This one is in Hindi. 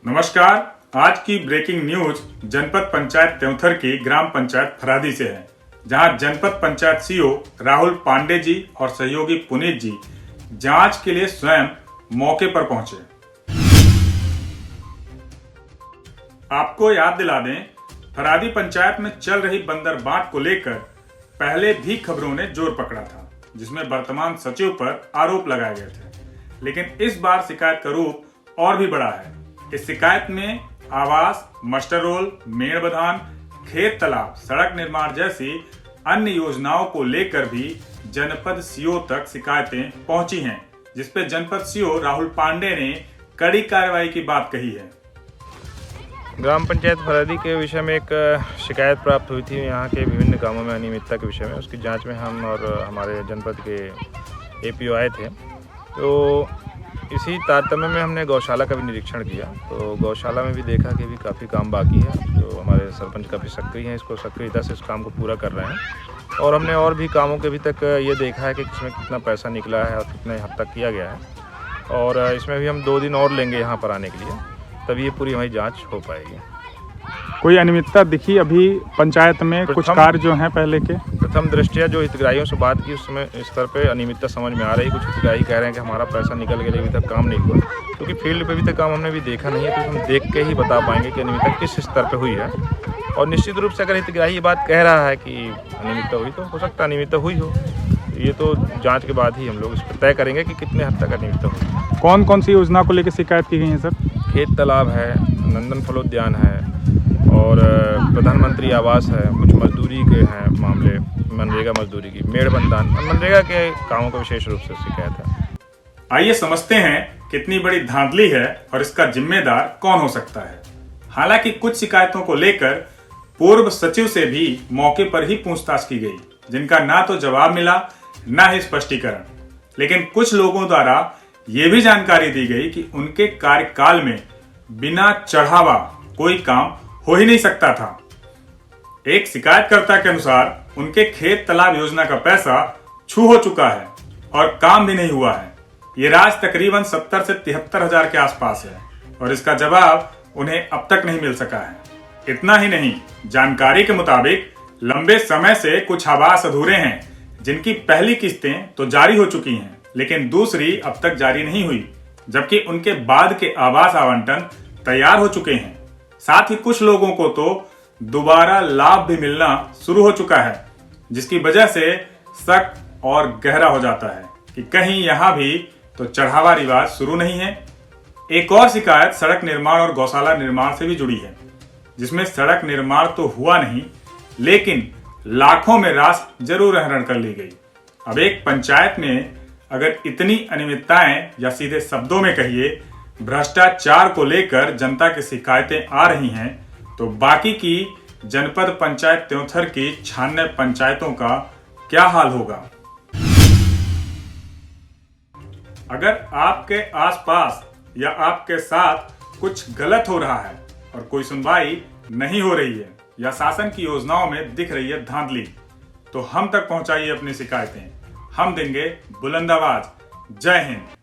नमस्कार। आज की ब्रेकिंग न्यूज जनपद पंचायत त्योंथर की ग्राम पंचायत फरादी से है, जहां जनपद पंचायत सीओ राहुल पांडे जी और सहयोगी पुनीत जी जांच के लिए स्वयं मौके पर पहुंचे। आपको याद दिला दें, फरादी पंचायत में चल रही बंदर बांट को लेकर पहले भी खबरों ने जोर पकड़ा था, जिसमें वर्तमान सचिव पर आरोप लगाए गए थे। लेकिन इस बार शिकायत का रूप और भी बड़ा है। इस शिकायत में आवास, मास्टर रोल, मेड़बधान, खेत तालाब, सड़क निर्माण जैसी अन्य योजनाओं को लेकर भी जनपद सीओ तक शिकायतें पहुंची हैं, जिसपे जनपद सीओ राहुल पांडे ने कड़ी कार्रवाई की बात कही है। ग्राम पंचायत फरादी के विषय में एक शिकायत प्राप्त हुई थी। यहाँ के विभिन्न कामों में अनियमितता के विषय में उसकी जांच में हम और हमारे जनपद के एपीओ आए थे। तो इसी तारतम्य में हमने गौशाला का भी निरीक्षण किया। तो गौशाला में भी देखा कि भी काफ़ी काम बाकी है। जो हमारे सरपंच काफ़ी सक्रिय हैं, इसको सक्रियता से इस काम को पूरा कर रहे हैं। और हमने और भी कामों के अभी तक ये देखा है कि इसमें कितना पैसा निकला है और कितने हद तक किया गया है। और इसमें भी हम 2 दिन और लेंगे यहाँ पर आने के लिए, तभी ये पूरी हमारी जांच हो पाएगी। कोई अनियमितता दिखी अभी पंचायत में? कुछ कार्य जो हैं पहले के? प्रथम दृष्टया जो हितग्राहियों से बात की, उस समय स्तर पे अनियमितता समझ में आ रही। कुछ हितग्राही कह रहे हैं कि हमारा पैसा निकल गया, अभी तक काम नहीं हुआ, क्योंकि फील्ड पे अभी तक काम हमने भी देखा नहीं है। तो हम देख के ही बता पाएंगे कि अनियमितता किस स्तर पे हुई है। और निश्चित रूप से अगर हितग्राही ये बात कह रहा है कि अनियमितता हुई, तो हो सकता है अनियमितता हुई हो। ये तो जाँच के बाद ही हम लोग इस पर तय करेंगे कि कितने हद तक अनियमितता हुई। कौन कौन सी योजना को लेकर शिकायत की गई है सर? खेत तालाब है, नंदन फलोद्यान है और प्रधानमंत्री आवास है। कुछ मजदूरी के हैं मामले, मनरेगा मजदूरी की, मेड़बंधन, मनरेगा के कामों का विशेष रूप से शिकायत है। आइए समझते हैं कितनी बड़ी धांधली है और इसका जिम्मेदार कौन हो सकता है। हालांकि कुछ शिकायतों को लेकर पूर्व सचिव से भी मौके पर ही पूछताछ की गई, जिनका ना तो जवाब मिला, ना ही स्पष्टीकरण। लेकिन कुछ लोगों द्वारा ये भी जानकारी दी गई कि उनके कार्यकाल में बिना चढ़ावा कोई काम हो ही नहीं सकता था। एक शिकायतकर्ता के अनुसार उनके खेत तालाब योजना का पैसा छू हो चुका है और काम भी नहीं हुआ है। ये राशि तकरीबन 70 से 73 हजार के आसपास है और इसका जवाब उन्हें अब तक नहीं मिल सका है। इतना ही नहीं, जानकारी के मुताबिक लंबे समय से कुछ आवास अधूरे हैं, जिनकी पहली किस्तें तो जारी हो चुकी हैं, लेकिन दूसरी अब तक जारी नहीं हुई, जबकि उनके बाद के आवास आवंटन तैयार हो चुके हैं। साथ ही कुछ लोगों को तो दोबारा लाभ भी मिलना शुरू हो चुका है, जिसकी वजह से शक और गहरा हो जाता है कि कहीं यहां भी तो चढ़ावा रिवाज शुरू नहीं है। एक और शिकायत सड़क निर्माण और गौशाला निर्माण से भी जुड़ी है, जिसमें सड़क निर्माण तो हुआ नहीं, लेकिन लाखों में राशि जरूर हरण कर ली गई। अब एक पंचायत में अगर इतनी अनियमितताएं या सीधे शब्दों में कहिए भ्रष्टाचार को लेकर जनता की शिकायतें आ रही हैं, तो बाकी की जनपद पंचायत त्योंथर की 96 पंचायतों का क्या हाल होगा? अगर आपके आसपास या आपके साथ कुछ गलत हो रहा है और कोई सुनवाई नहीं हो रही है या शासन की योजनाओं में दिख रही है धांधली, तो हम तक पहुंचाइए अपनी शिकायतें। हम देंगे बुलंद आवाज। जय हिंद।